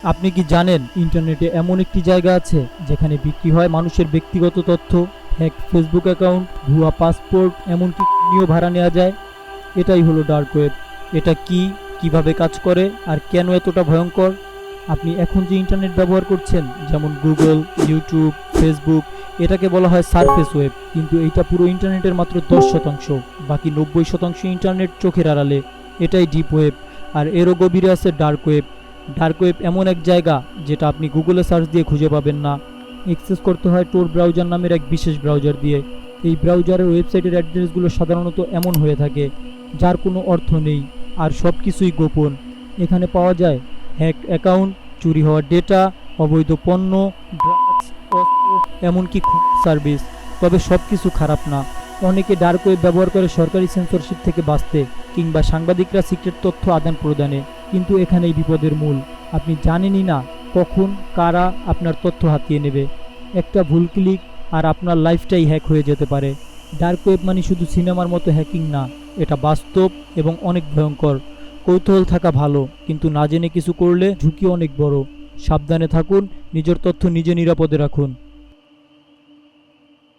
আপনি কি জানেন ইন্টারনেটে এমন একটি জায়গা আছে যেখানে বিক্রি হয় মানুষের ব্যক্তিগত তথ্য, হ্যাক ফেসবুক অ্যাকাউন্ট, ভুয়া পাসপোর্ট, এমনকি কিডনিও ভাড়া নেওয়া যায়? এটাই হলো ডার্ক ওয়েব। এটা কি, কিভাবে কাজ করে আর কেন এতটা ভয়ঙ্কর? আপনি এখন যে ইন্টারনেট ব্যবহার করছেন, যেমন গুগল, ইউটিউব, ফেসবুক, এটাকে বলা হয় সারফেস ওয়েব, কিন্তু এইটা পুরো ইন্টারনেটের মাত্র 10%। বাকি 90% ইন্টারনেট চোখের আড়ালে। এটাই ডিপ ওয়েব। আর এরও গভীরে আছে ডার্ক ওয়েব। ডার্ক ওয়েব এমন এক জায়গা যেটা আপনি গুগলে সার্চ দিয়ে খুঁজে পাবেন না। অ্যাক্সেস করতে হয় টোর ব্রাউজার নামের এক বিশেষ ব্রাউজার দিয়ে। এই ব্রাউজারের ওয়েবসাইটের অ্যাড্রেসগুলো সাধারণত এমন হয়ে থাকে যার কোনো অর্থ নেই আর সব কিছুই গোপন। এখানে পাওয়া যায় হ্যাক অ্যাকাউন্ট, চুরি হওয়া ডেটা, অবৈধ পণ্য, ড্রাগস, অস্ত্র, এমনকি খুন সার্ভিস। তবে সব কিছু খারাপ না। অনেকে ডার্ক ওয়েব ব্যবহার করে সরকারি সেন্সরশিপ থেকে বাঁচতে কিংবা সাংবাদিকরা সিক্রেট তথ্য আদান প্রদানে। কিন্তু এখানেই বিপদের মূল। আপনি জানেনই না কখন কারা আপনার তথ্য হাতিয়ে নেবে। একটা ভুল ক্লিক আর আপনার লাইফটাই হ্যাক হয়ে যেতে পারে। ডার্ক ওয়েব মানে শুধু সিনেমার মতো হ্যাকিং না, এটা বাস্তব এবং অনেক ভয়ঙ্কর। কৌতূহল থাকা ভালো, কিন্তু না জেনে কিছু করলে ঝুঁকি অনেক বড়। সাবধানে থাকুন, নিজের তথ্য নিজে নিরাপদে রাখুন।